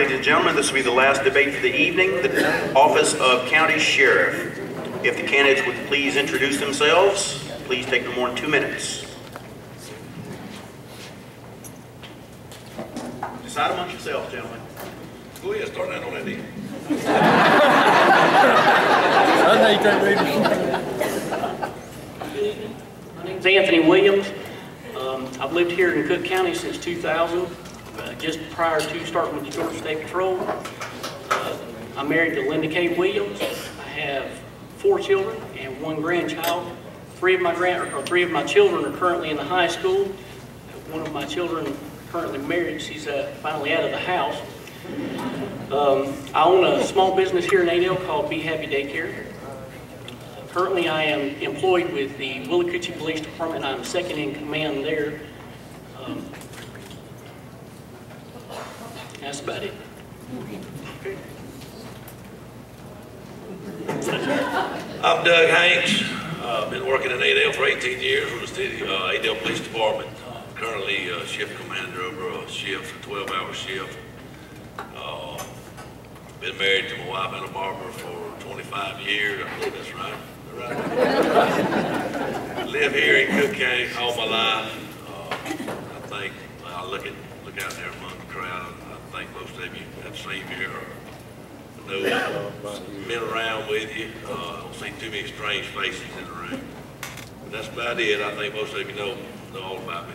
ladies and gentlemen, this will be the last debate for the evening, the office of County Sheriff. If the candidates would please introduce themselves, please take no more than 2 minutes. Decide amongst yourselves, gentlemen. Go ahead, start that on that end. My name's Anthony Williams. I've lived here in Cook County since 2000, just prior to starting with the Georgia State Patrol. I'm married to Linda K. Williams. I have 4 children and 1 grandchild. 3 of my children are currently in the high school. One of my children currently married. She's finally out of the house. I own a small business here in Adel called Be Happy Daycare. Currently, I am employed with the Willacoochee Police Department. I'm second in command there. That's about it. Okay. I'm Doug Hanks. I've been working in Adel for 18 years with the city Adel Police Department. Currently shift commander over a shift, a 12-hour shift. Been married to my wife Anna Barbara for 25 years. I believe that's right. Live here in Cook County all my life. I think I look out there among the crowd. I think most of you have seen me or know been around with you. I don't see too many strange faces in the room. But that's about it. I think most of you know all about me.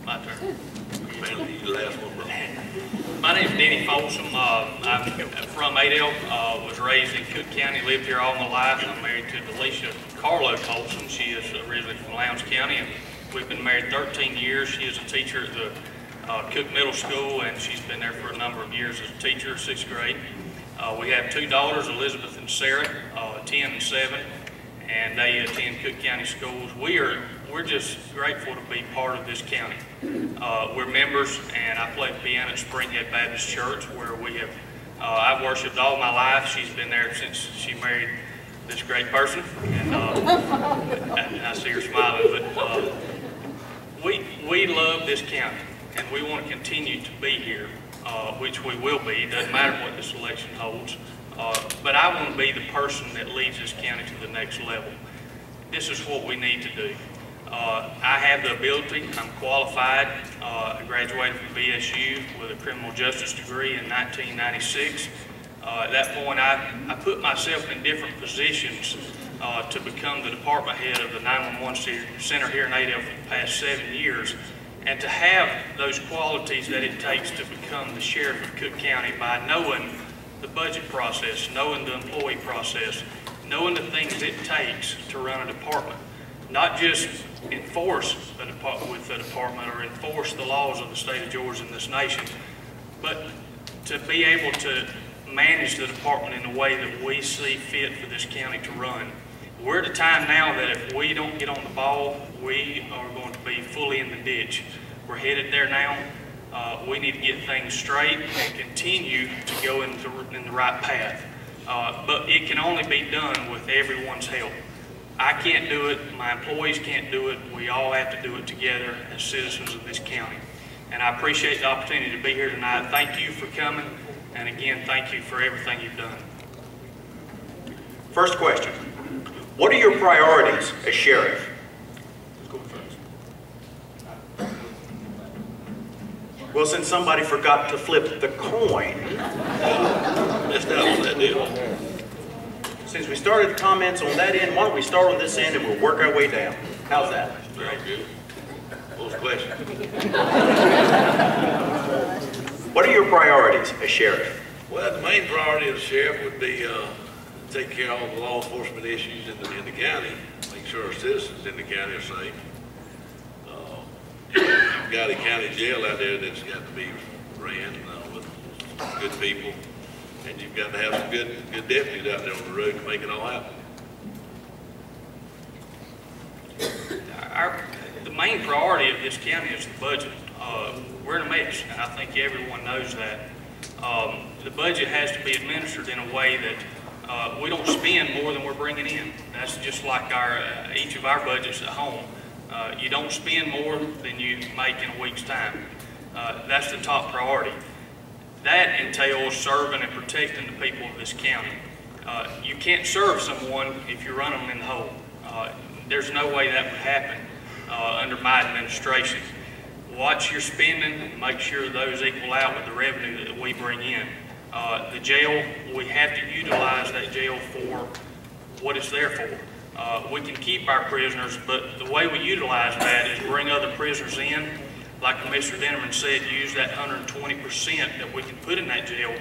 My turn. Apparently, you the last one, bro. My name's Denny Folsom. I'm from Adel, was raised in Cook County, lived here all my life. I'm married to Delisha Carlo Folsom. She is originally from Lowndes County, and we've been married 13 years. She is a teacher at the Cook Middle School, and she's been there for a number of years as a teacher, 6th grade. We have 2 daughters, Elizabeth and Sarah, 10 and 7, and they attend Cook County schools. We're just grateful to be part of this county. We're members, and I play piano at Springhead Baptist Church, where we have, I've worshiped all my life. She's been there since she married this great person, and I see her smiling, but we love this county, and we want to continue to be here, which we will be. It doesn't matter what this election holds, but I want to be the person that leads this county to the next level. This is what we need to do. I have the ability, I'm qualified. I graduated from BSU with a criminal justice degree in 1996. At that point, I put myself in different positions to become the department head of the 911 center here in Adel for the past 7 years, and to have those qualities that it takes to become the sheriff of Cook County by knowing the budget process, knowing the employee process, knowing the things it takes to run a department. Not just enforce with the department or enforce the laws of the state of Georgia and this nation, but to be able to manage the department in the way that we see fit for this county to run. We're at a time now that if we don't get on the ball, we are going to be fully in the ditch. We're headed there now. We need to get things straight and continue to go in the right path. But it can only be done with everyone's help. I can't do it, my employees can't do it, we all have to do it together as citizens of this county. And I appreciate the opportunity to be here tonight. Thank you for coming, and again, thank you for everything you've done. First question, what are your priorities as sheriff? Who's going first? Well, since somebody forgot to flip the coin. Missed out on that deal. Since we started comments on that end, why don't we start on this end and we'll work our way down. How's that? Very good. What was the question? What are your priorities as sheriff? Well, the main priority of the sheriff would be take care of all the law enforcement issues in the county, make sure our citizens in the county are safe. You've got a county jail out there that's got to be ran with good people. And you've got to have some good deputies out there on the road to make it all happen. The main priority of this county is the budget. We're in a mess, and I think everyone knows that. The budget has to be administered in a way that we don't spend more than we're bringing in. That's just like each of our budgets at home. You don't spend more than you make in a week's time. That's the top priority. That entails serving and protecting the people of this county. You can't serve someone if you run them in the hole. There's no way that would happen under my administration. Watch your spending and make sure those equal out with the revenue that we bring in. The jail, we have to utilize that jail for what it's there for. We can keep our prisoners, but the way we utilize that is bring other prisoners in. Like Mr. Denny said, use that 120% that we can put in that jail,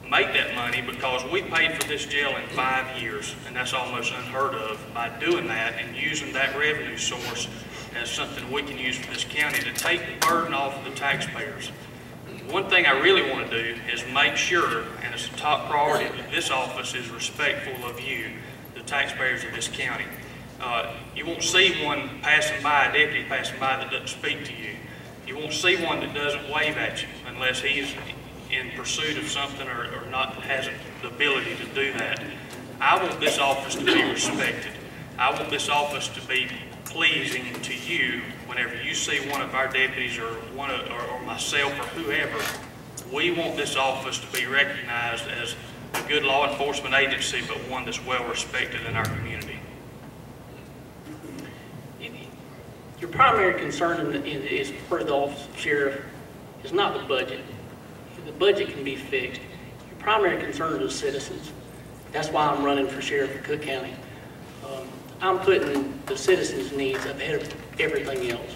make that money, because we paid for this jail in 5 years, and that's almost unheard of. By doing that and using that revenue source as something we can use for this county to take the burden off of the taxpayers. One thing I really want to do is make sure, and it's a top priority, that this office is respectful of you, the taxpayers of this county. You won't see one passing by, a deputy passing by, that doesn't speak to you. You won't see one that doesn't wave at you unless he's in pursuit of something or not hasn't the ability to do that. I want this office to be respected. I want this office to be pleasing to you whenever you see one of our deputies or myself or whoever. We want this office to be recognized as a good law enforcement agency, but one that's well respected in our community. Your primary concern is for the office of sheriff is not the budget. The budget can be fixed. Your primary concern are the citizens. That's why I'm running for sheriff of Cook County. I'm putting the citizens' needs ahead of everything else.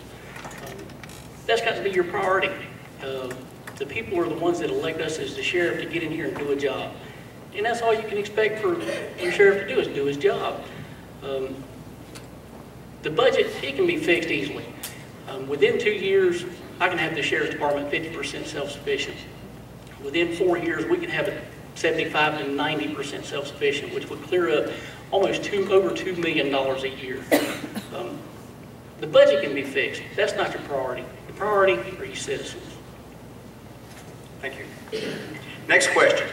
That's got to be your priority. The people are the ones that elect us as the sheriff to get in here and do a job. And that's all you can expect for your sheriff to do, is do his job. The budget, it can be fixed easily. Within 2 years, I can have the sheriff's department 50% self-sufficient. Within 4 years, we can have it 75 to 90% self-sufficient, which would clear up almost over $2 million a year. The budget can be fixed. That's not your priority. The priority are you citizens. Thank you. Next question.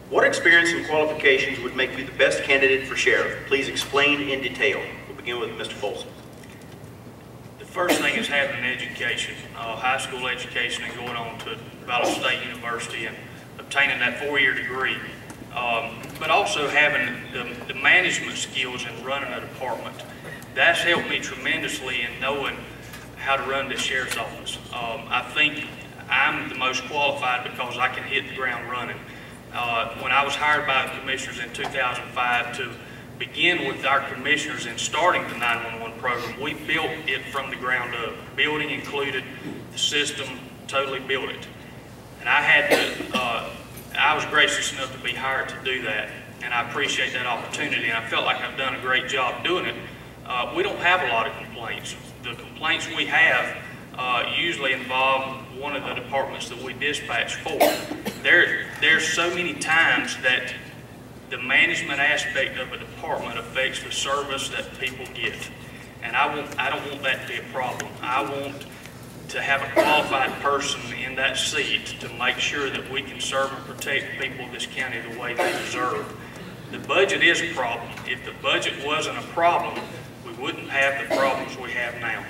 What experience and qualifications would make you the best candidate for sheriff? Please explain in detail. We'll begin with Mr. Folsom. The first thing is having an education, high school education, and going on to Valley State University and obtaining that 4-year degree. But also having the management skills in running a department. That's helped me tremendously in knowing how to run the sheriff's office. I think I'm the most qualified because I can hit the ground running. When I was hired by the commissioners in 2005 to begin with our commissioners in starting the 911 program, we built it from the ground up. Building included the system, totally built it. And I was gracious enough to be hired to do that, and I appreciate that opportunity, and I felt like I've done a great job doing it. We don't have a lot of complaints. The complaints we have usually involve one of the departments that we dispatch for. There's so many times that the management aspect of a department affects the service that people get, and I don't want that to be a problem. I want to have a qualified person in that seat to make sure that we can serve and protect the people of this county the way they deserve. The budget is a problem. If the budget wasn't a problem, we wouldn't have the problems we have now.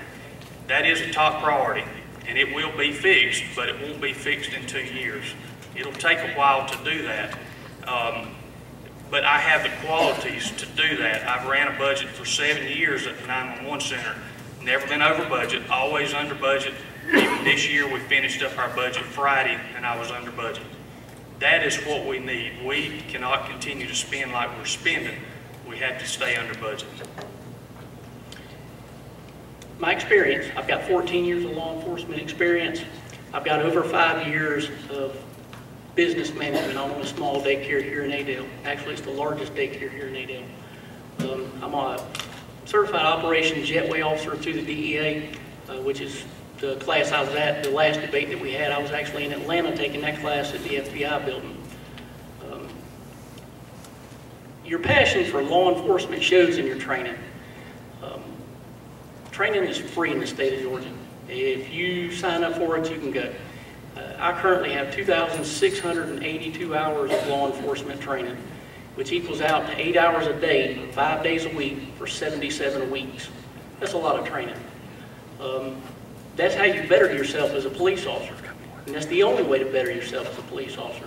That is a top priority, and it will be fixed, but it won't be fixed in 2 years. It'll take a while to do that, but I have the qualities to do that. I've ran a budget for 7 years at the 911 center. Never been over budget, always under budget. Even this year we finished up our budget Friday and I was under budget. That is what we need. We cannot continue to spend like we're spending. We have to stay under budget. My experience, I've got 14 years of law enforcement experience. I've got over 5 years of business management. I own a small daycare here in Adel. Actually, it's the largest daycare here in Adel. I'm a certified operations jetway officer through the DEA, which is the class I was at. The last debate that we had, I was actually in Atlanta taking that class at the FBI building. Your passion for law enforcement shows in your training. Training is free in the state of Georgia. If you sign up for it, you can go. I currently have 2,682 hours of law enforcement training, which equals out to 8 hours a day, 5 days a week for 77 weeks. That's a lot of training. That's how you better yourself as a police officer. And that's the only way to better yourself as a police officer.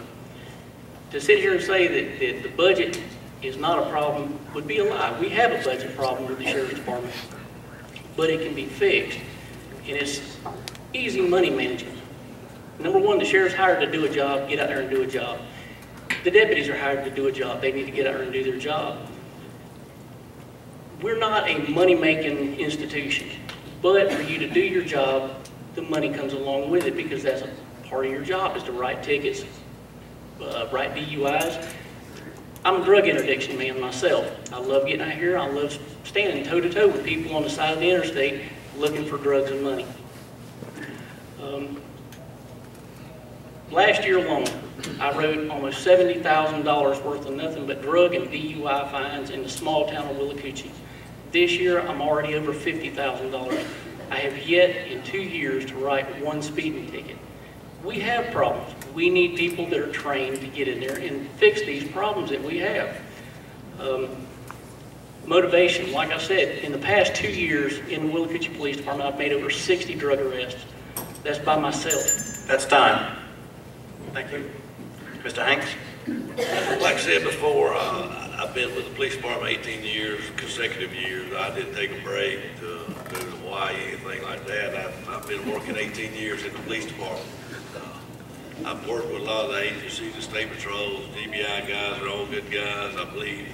To sit here and say that the budget is not a problem would be a lie. We have a budget problem with the Sheriff's Department, but it can be fixed. And it's easy money management. Number one, the sheriff's hired to do a job, get out there and do a job. The deputies are hired to do a job. They need to get out there and do their job. We're not a money-making institution, but for you to do your job, the money comes along with it because that's a part of your job is to write tickets, write DUIs. I'm a drug interdiction man myself. I love getting out here. I love standing toe-to-toe with people on the side of the interstate looking for drugs and money. Last year alone, I wrote almost $70,000 worth of nothing but drug and DUI fines in the small town of Willacoochee. This year, I'm already over $50,000. I have yet in 2 years to write one speeding ticket. We have problems. We need people that are trained to get in there and fix these problems that we have. Motivation, like I said, in the past 2 years in the Willacoochee Police Department, I've made over 60 drug arrests. That's by myself. That's time. Thank you. Mr. Hanks? Like I said before, I've been with the police department 18 years, consecutive years. I didn't take a break to go to Hawaii, anything like that. I've been working 18 years in the police department. I've worked with a lot of the agencies, the state patrols, DBI guys are all good guys, I believe.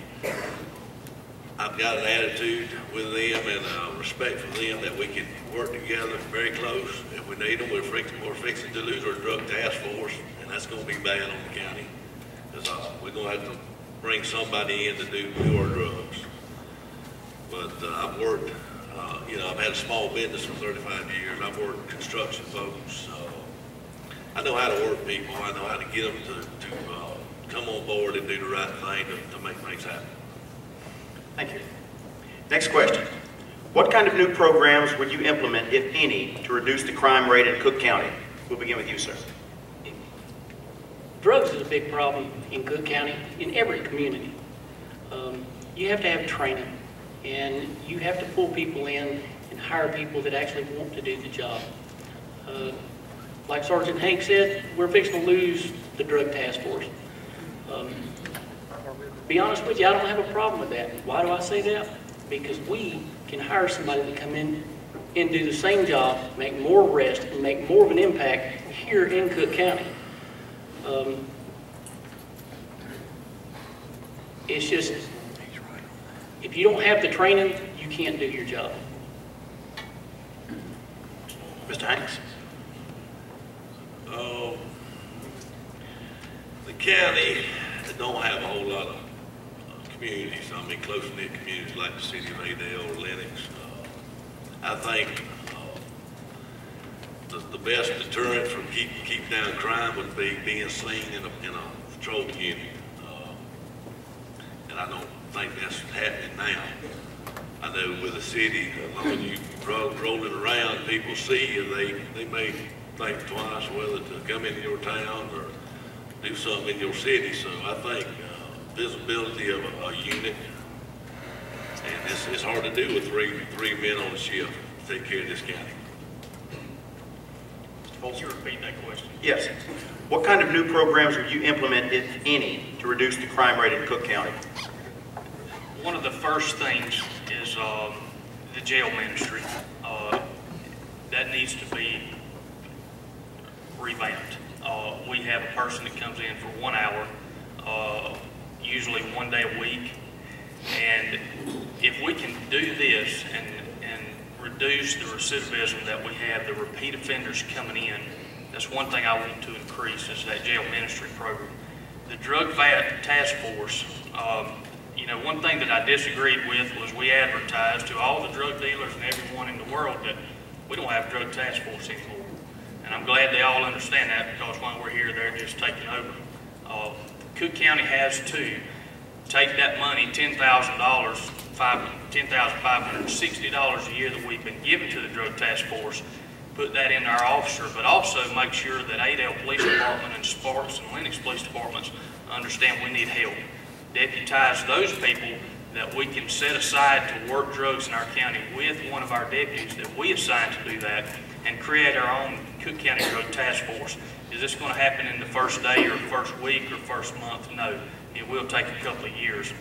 I've got an attitude with them and respect for them that we can work together very close. If we need them, we're fixing to lose our drug task force, and that's going to be bad on the county. Because we're going to have to bring somebody in to do our drugs. But I've worked, I've had a small business for 35 years. I've worked construction folks. I know how to work people. I know how to get them to come on board and do the right thing to make things happen. Thank you. Next question. What kind of new programs would you implement, if any, to reduce the crime rate in Cook County? We'll begin with you, sir. Drugs is a big problem in Cook County, in every community. You have to have training, and you have to pull people in and hire people that actually want to do the job. Like Sergeant Hank said, we're fixing to lose the drug task force. Be honest with you, I don't have a problem with that. Why do I say that? Because we can hire somebody to come in and do the same job, make more arrests, and make more of an impact here in Cook County. It's just, if you don't have the training, you can't do your job. Mr. Hanks? The county don't have a whole lot of communities. I mean, close-knit communities like the city of Adel or Lennox. I think the best deterrent from keep down crime would be being seen in a patrol community. And I don't think that's happening now. I know with the city, as long as you rolling around, people see you, they may think twice whether to come into your town or do something in your city. So I think visibility of a unit, and it's hard to do with three men on a shift to take care of this county. Mr. Folsom, repeat that question. Yes. What kind of new programs would you implement, if any, to reduce the crime rate in Cook County? One of the first things is the jail ministry. That needs to be revamped. We have a person that comes in for 1 hour, usually 1 day a week. And if we can do this and reduce the recidivism that we have, the repeat offenders coming in, that's one thing I want to increase is that jail ministry program. The drug task force, one thing that I disagreed with was we advertised to all the drug dealers and everyone in the world that we don't have a drug task force anymore. And I'm glad they all understand that, because while we're here, they're just taking over. Cook County has to take that money, $10,560 a year that we've been giving to the drug task force, put that in our officer, but also make sure that Adel Police Department and Sparks and Lennox Police Departments understand we need help. Deputize those people that we can set aside to work drugs in our county with one of our deputies that we assign to do that and create our own Cook County Drug Task Force. Is this going to happen in the first day or first week or first month? No, it will take a couple of years.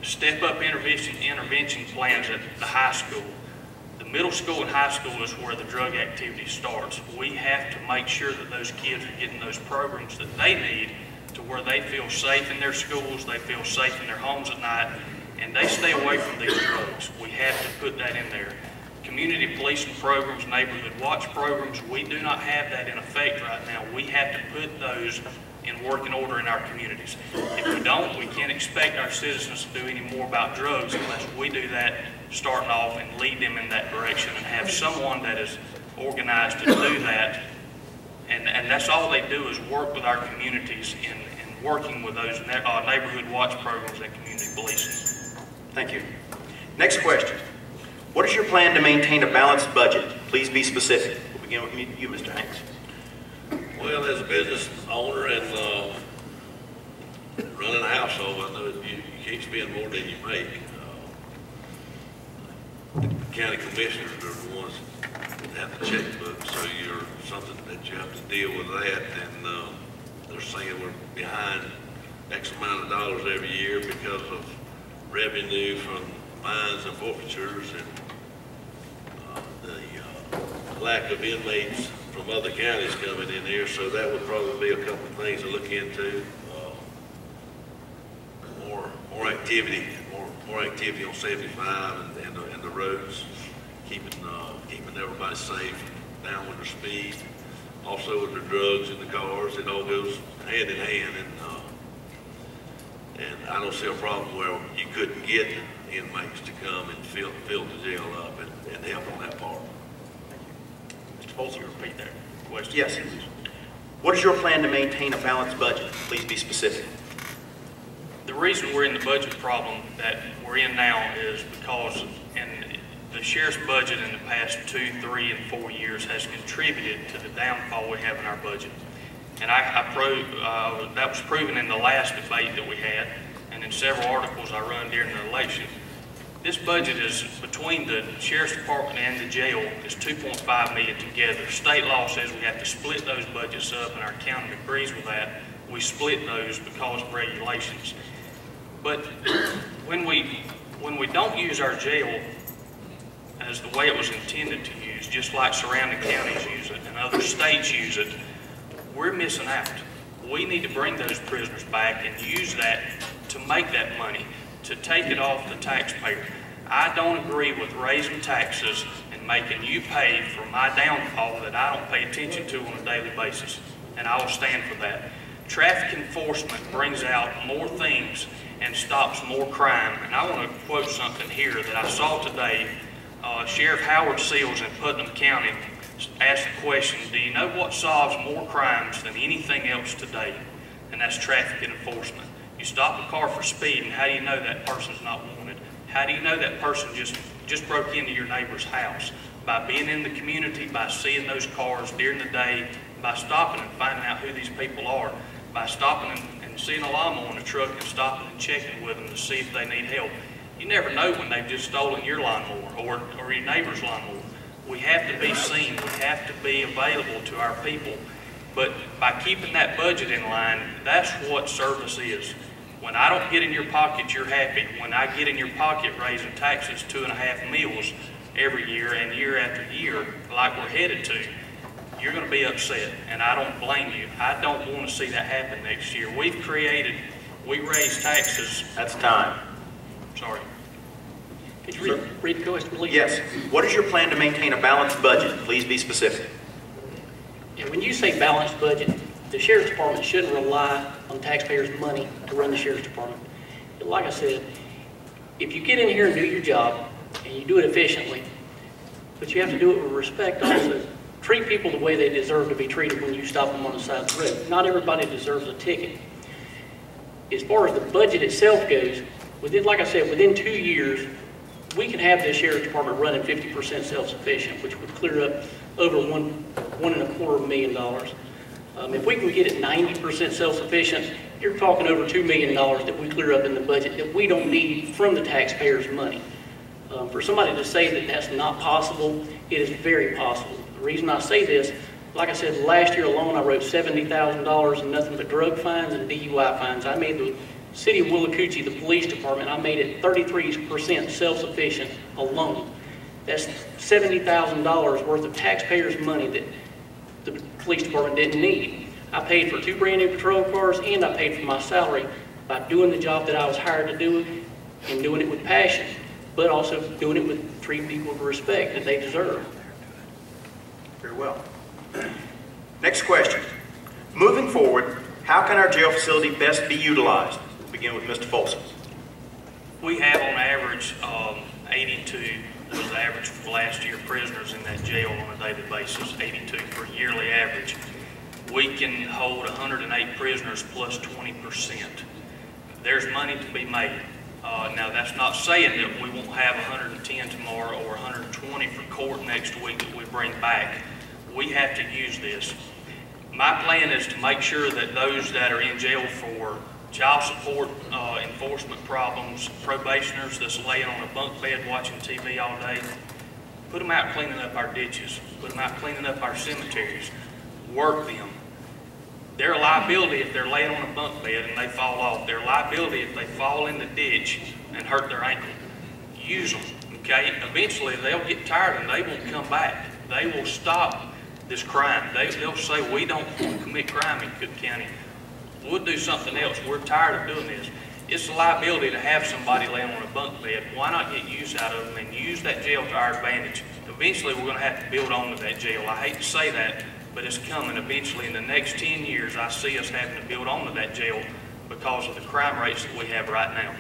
Step-up intervention plans at the high school. The middle school and high school is where the drug activity starts. We have to make sure that those kids are getting those programs that they need to where they feel safe in their schools, they feel safe in their homes at night, and they stay away from these drugs. We have to put that in there. Community policing programs, neighborhood watch programs, we do not have that in effect right now. We have to put those in working order in our communities. If we don't, we can't expect our citizens to do any more about drugs unless we do that starting off and lead them in that direction and have someone that is organized to do that. And that's all they do is work with our communities in working with those neighborhood watch programs and community policing. Thank you. Next question. What is your plan to maintain a balanced budget? Please be specific. We'll begin with you, Mr. Hanks. Well, as a business owner and running a household, I know you can't spend more than you make. The county commissioners are the ones that have the checkbook, so you're something that you have to deal with that. And they're saying we're behind X amount of dollars every year because of revenue from fines and forfeitures and the lack of inmates from other counties coming in here, so that would probably be a couple of things to look into. More activity on 75 and the roads, keeping everybody safe, down with their speed. Also with the drugs in the cars, it all goes hand in hand, and I don't see a problem where you couldn't get inmates to come and fill the jail up and help on that part. Mr. Folsom, repeat that question. Yes. What is your plan to maintain a balanced budget? Please be specific. The reason we're in the budget problem that we're in now is because the sheriff's budget in the past 2, 3, and 4 years has contributed to the downfall we have in our budget. And that was proven in the last debate that we had, and in several articles I run during the election. This budget is between the sheriff's department and the jail is $2.5 million together. State law says we have to split those budgets up, and our county agrees with that. We split those because of regulations. But when we don't use our jail as the way it was intended to use, just like surrounding counties use it and other states use it, we're missing out. We need to bring those prisoners back and use that to make that money, to take it off the taxpayer. I don't agree with raising taxes and making you pay for my downfall that I don't pay attention to on a daily basis, and I will stand for that. Traffic enforcement brings out more things and stops more crime. And I want to quote something here that I saw today. Sheriff Howard Seals in Putnam County asked the question, do you know what solves more crimes than anything else today? And that's traffic enforcement. You stop a car for speed, and how do you know that person's not wanted? How do you know that person just broke into your neighbor's house? By being in the community, by seeing those cars during the day, by stopping and finding out who these people are, by stopping and seeing a lawnmower in the truck and stopping and checking with them to see if they need help. You never know when they've just stolen your lawnmower or your neighbor's lawnmower. We have to be seen. We have to be available to our people. But by keeping that budget in line, that's what service is. When I don't get in your pocket, you're happy. When I get in your pocket raising taxes 2.5 meals every year and year after year, like we're headed to, you're going to be upset, and I don't blame you. I don't want to see that happen next year. We raise taxes. That's time. Sorry. Could you read the question, please? Yes. What is your plan to maintain a balanced budget? Please be specific. And when you say balanced budget, the sheriff's department shouldn't rely on taxpayers' money to run the sheriff's department. But like I said, if you get in here and do your job, and you do it efficiently, but you have to do it with respect also. Treat people the way they deserve to be treated when you stop them on the side of the road. Not everybody deserves a ticket. As far as the budget itself goes, like I said, within 2 years, we can have the sheriff's department running 50% self-sufficient, which would clear up over $1.25 million. If we can get it 90% self-sufficient, you're talking over $2 million that we clear up in the budget that we don't need from the taxpayers' money. For somebody to say that that's not possible, it is very possible. The reason I say this, like I said, last year alone I wrote $70,000 in nothing but drug fines and DUI fines. I made the city of Willacoochee, the police department, I made it 33% self-sufficient alone. That's $70,000 worth of taxpayers' money that the police department didn't need. I paid for 2 brand new patrol cars and I paid for my salary by doing the job that I was hired to do and doing it with passion, but also doing it with treating people with respect that they deserve. Very well. Next question. Moving forward, how can our jail facility best be utilized? We'll begin with Mr. Folsom. We have on average 82, that was the average for last year, prisoners in that jail on a daily basis, 82 for a yearly average. We can hold 108 prisoners plus 20%. There's money to be made. Now that's not saying that we won't have 110 tomorrow or 120 for court next week that we bring back. We have to use this. My plan is to make sure that those that are in jail for child support, enforcement problems, probationers that's laying on a bunk bed watching TV all day, put them out cleaning up our ditches, put them out cleaning up our cemeteries, work them. They're a liability if they're laying on a bunk bed and they fall off. They're a liability if they fall in the ditch and hurt their ankle. Use them, okay? Eventually they'll get tired and they won't come back. They will stop this crime. They'll say, we don't want to commit crime in Cook County. We'll do something else. We're tired of doing this. It's a liability to have somebody laying on a bunk bed. Why not get use out of them and use that jail to our advantage? Eventually we're going to have to build on to that jail. I hate to say that, but it's coming. Eventually in the next 10 years, I see us having to build on to that jail because of the crime rates that we have right now.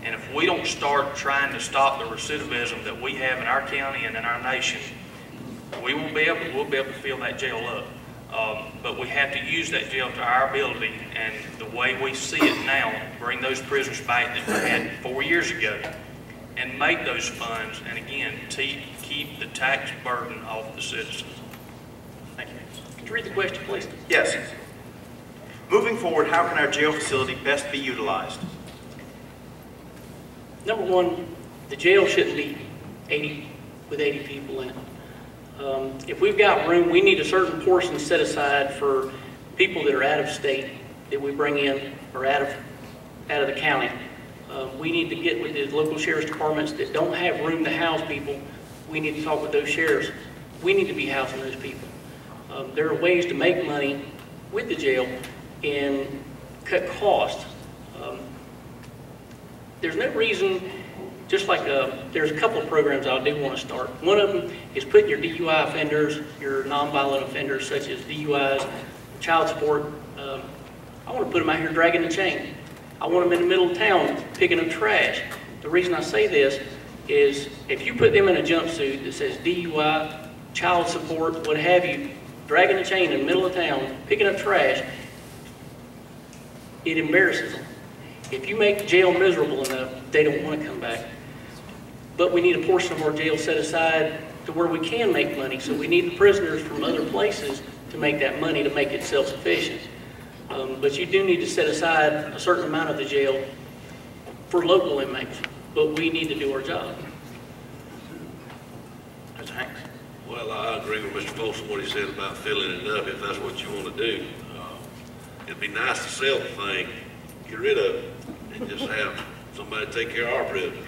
And if we don't start trying to stop the recidivism that we have in our county and in our nation, we'll be able to fill that jail up. But we have to use that jail to our ability, and the way we see it now, bring those prisoners back that we had 4 years ago, and make those funds, and again, keep the tax burden off the citizens. Thank you. Could you read the question, please? Yes. Moving forward, how can our jail facility best be utilized? Number one, the jail shouldn't be 80 people in it. If we've got room, we need a certain portion set aside for people that are out of state that we bring in or out of the county. We need to get with the local sheriff's departments that don't have room to house people. We need to talk with those sheriffs. We need to be housing those people. There are ways to make money with the jail and cut costs. There's no reason, just like there's a couple of programs I do want to start. One of them is putting your DUI offenders, your nonviolent offenders such as DUIs, child support. I want to put them out here dragging the chain. I want them in the middle of town picking up trash. The reason I say this is if you put them in a jumpsuit that says DUI, child support, what have you, dragging the chain in the middle of town, picking up trash, it embarrasses them. If you make jail miserable enough, they don't want to come back. But we need a portion of our jail set aside to where we can make money. So we need the prisoners from other places to make that money, to make it self-sufficient. But you do need to set aside a certain amount of the jail for local inmates. But we need to do our job. Mr. Hanks. Well, I agree with Mr. Folsom, what he said about filling it up, if that's what you want to do. It'd be nice to sell the thing, get rid of it, and just have somebody take care of our prisoners.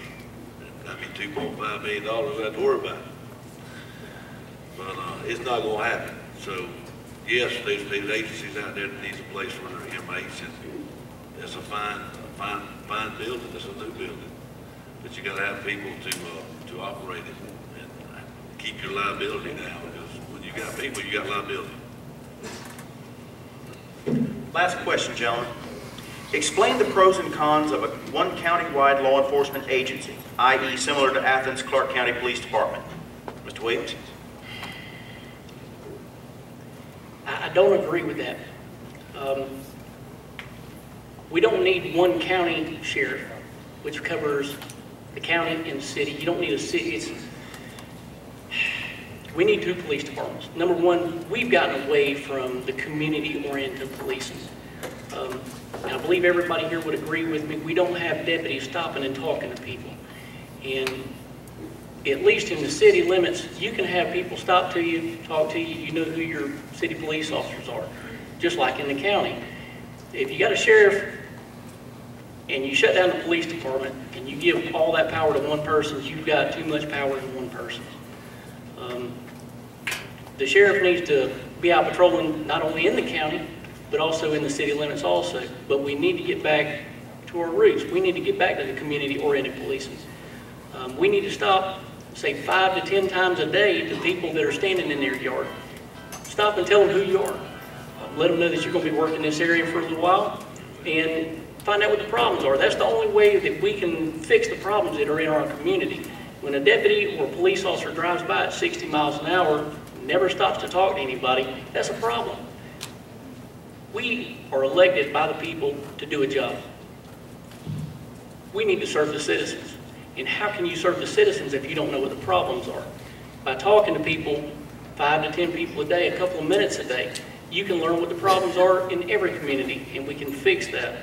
That'd be $2.5 million I have to worry about. But it's not going to happen. So, yes, there's agencies out there that needs a place for their inmates, and it's a fine building. It's a new building, but you got to have people to operate it and keep your liability down. Because when you got people, you got liability. Last question, gentlemen. Explain the pros and cons of one county-wide law enforcement agency, i.e. similar to Athens Clark County Police Department. Mr. Williams? I don't agree with that. We don't need one county sheriff, which covers the county and the city. You don't need a city. We need two police departments. Number one, we've gotten away from the community-oriented policing. And I believe everybody here would agree with me, we don't have deputies stopping and talking to people. And at least in the city limits, you can have people stop to you, talk to you, you know who your city police officers are, just like in the county. If you got a sheriff and you shut down the police department and you give all that power to one person, you've got too much power in one person. The sheriff needs to be out patrolling not only in the county, but also in the city limits also. But we need to get back to our roots. We need to get back to the community-oriented policing. We need to stop, say, 5 to 10 times a day to people that are standing in their yard. Stop and tell them who you are. Let them know that you're going to be working this area for a little while and find out what the problems are. That's the only way that we can fix the problems that are in our community. When a deputy or a police officer drives by at 60 miles an hour, never stops to talk to anybody, that's a problem. We are elected by the people to do a job. We need to serve the citizens. And how can you serve the citizens if you don't know what the problems are? By talking to people, 5 to 10 people a day, a couple of minutes a day, you can learn what the problems are in every community, and we can fix that.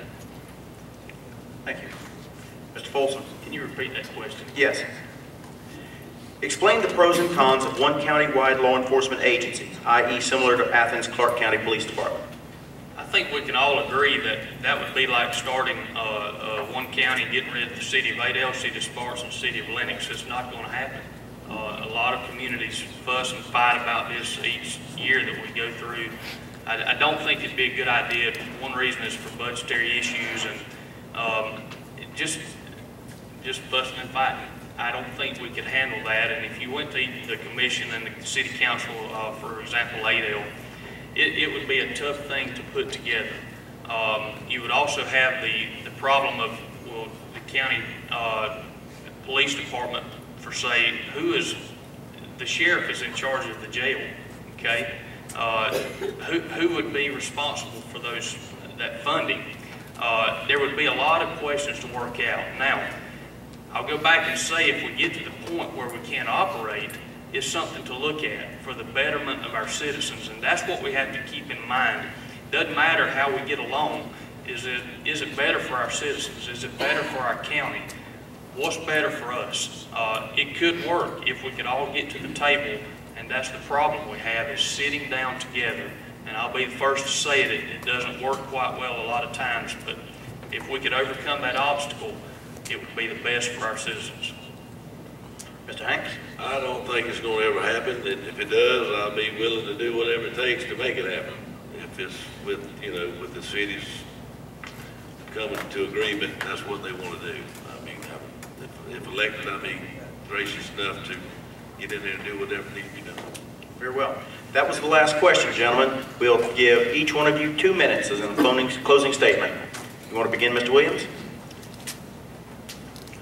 Thank you. Mr. Folsom? Can you repeat that question? Yes. Explain the pros and cons of one county-wide law enforcement agency, i.e. similar to Athens Clark County Police Department. I think we can all agree that that would be like starting one county and getting rid of the city of Adel, city of Sparks, and city of Lenox. It's not going to happen. A lot of communities fuss and fight about this each year that we go through. I don't think it'd be a good idea. One reason is for budgetary issues and just fussing and fighting. I don't think we could handle that. And if you went to the commission and the city council, for example, Adel, it would be a tough thing to put together. You would also have the problem of, well, the county police department, for say, the sheriff is in charge of the jail, okay? Who would be responsible for that funding? There would be a lot of questions to work out. Now, I'll go back and say if we get to the point where we can't operate, it's something to look at for the betterment of our citizens, and that's what we have to keep in mind. Doesn't matter how we get along. Is it better for our citizens? Is it better for our county? What's better for us? It could work if we could all get to the table, and that's the problem we have, is sitting down together. And I'll be the first to say it doesn't work quite well a lot of times, but if we could overcome that obstacle, it would be the best for our citizens. Mr. Hanks? I don't think it's going to ever happen, and if it does, I'll be willing to do whatever it takes to make it happen. If it's with the cities coming to agreement, that's what they want to do. I mean, if elected, I'll be gracious enough to get in there and do whatever needs to be done. Very well. That was the last question, gentlemen. We'll give each one of you 2 minutes as a closing statement. You want to begin, Mr. Williams?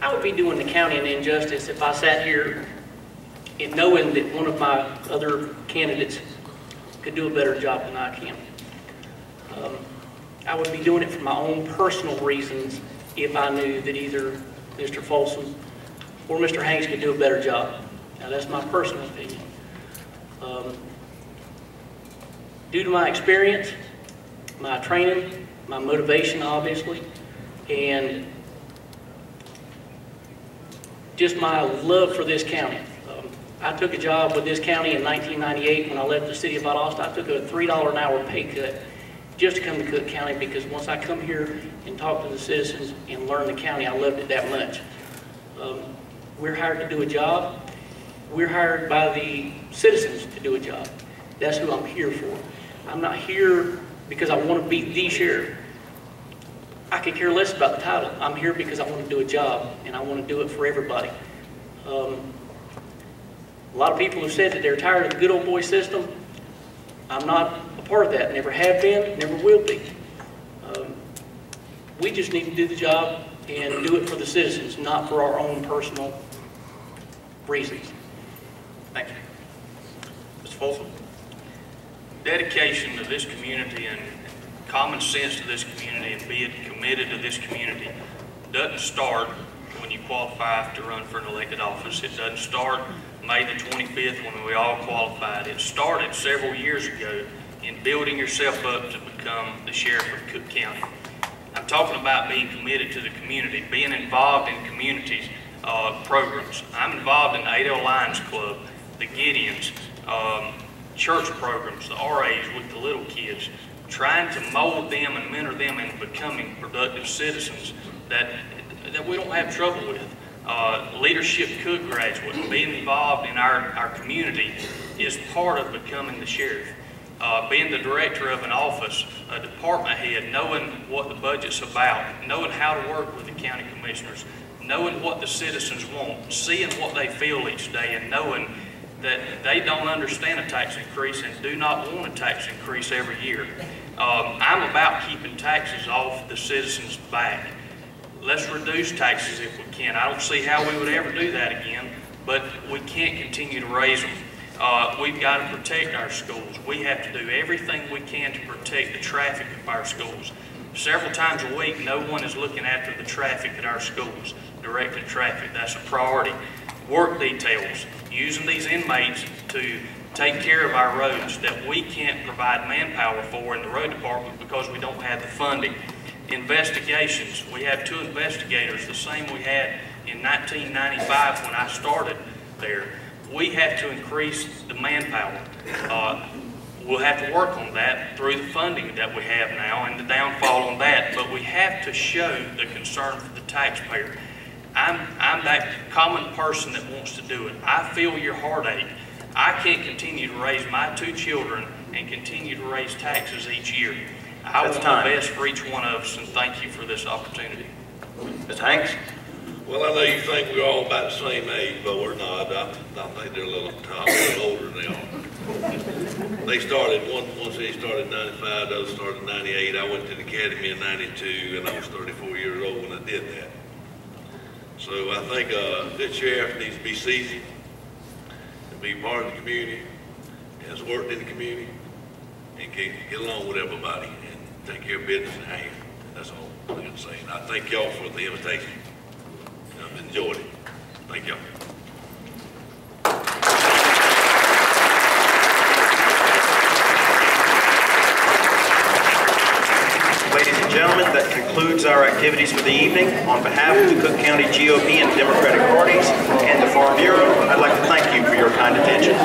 I would be doing the county an injustice if I sat here and knowing that one of my other candidates could do a better job than I can. I would be doing it for my own personal reasons if I knew that either Mr. Folsom or Mr. Hanks could do a better job. Now, that's my personal opinion. Due to my experience, my training, my motivation, obviously, and just my love for this county. I took a job with this county in 1998 when I left the city of Valdosta. I took a $3 an hour pay cut just to come to Cook County because once I come here and talk to the citizens and learn the county, I loved it that much. We're hired to do a job. We're hired by the citizens to do a job. That's who I'm here for. I'm not here because I want to be the sheriff. I could care less about the title. I'm here because I want to do a job, and I want to do it for everybody. A lot of people have said that they're tired of the good old boy system. I'm not a part of that. Never have been, never will be. We just need to do the job and do it for the citizens, not for our own personal reasons. Thank you. Mr. Folsom? Dedication to this community and common sense to this community and being committed to this community doesn't start when you qualify to run for an elected office. It doesn't start May the 25th when we all qualified. It started several years ago in building yourself up to become the sheriff of Cook County. I'm talking about being committed to the community, being involved in communities programs. I'm involved in the 8L Lions Club, the Gideons, church programs, the RAs with the little kids, trying to mold them and mentor them into becoming productive citizens that we don't have trouble with. Leadership Cook graduate, being involved in our community is part of becoming the sheriff. Being the director of an office, a department head, knowing what the budget's about, knowing how to work with the county commissioners, knowing what the citizens want, seeing what they feel each day, and knowing that they don't understand a tax increase and do not want a tax increase every year. I'm about keeping taxes off the citizens' back. Let's reduce taxes if we can. I don't see how we would ever do that again, but we can't continue to raise them. We've got to protect our schools. We have to do everything we can to protect the traffic of our schools. Several times a week, no one is looking after the traffic at our schools, directing traffic. That's a priority. Work details, using these inmates to take care of our roads that we can't provide manpower for in the road department because we don't have the funding. Investigations, we have 2 investigators, the same we had in 1995 when I started there. We have to increase the manpower. We'll have to work on that through the funding that we have now and the downfall on that, but we have to show the concern for the taxpayer. I'm that common person that wants to do it. I feel your heartache. I can't continue to raise my 2 children and continue to raise taxes each year. I want the best for each one of us, and thank you for this opportunity. Mr. Hanks? Well, I know you think we're all about the same age, but we're not. I think they're a little older than they are. They started, one city started in 95, the other started in 98. I went to the academy in 92, and I was 34 years old when I did that. So I think a good sheriff needs to be seasoned and be part of the community, has worked in the community, and can get along with everybody and take care of business in hand. That's all I'm saying. I thank y'all for the invitation. I've enjoyed it. Thank y'all. Ladies and gentlemen, that concludes our activities for the evening. On behalf of the Cook County GOP and Democratic parties and the Farm Bureau, I'd like to thank you for your kind attention.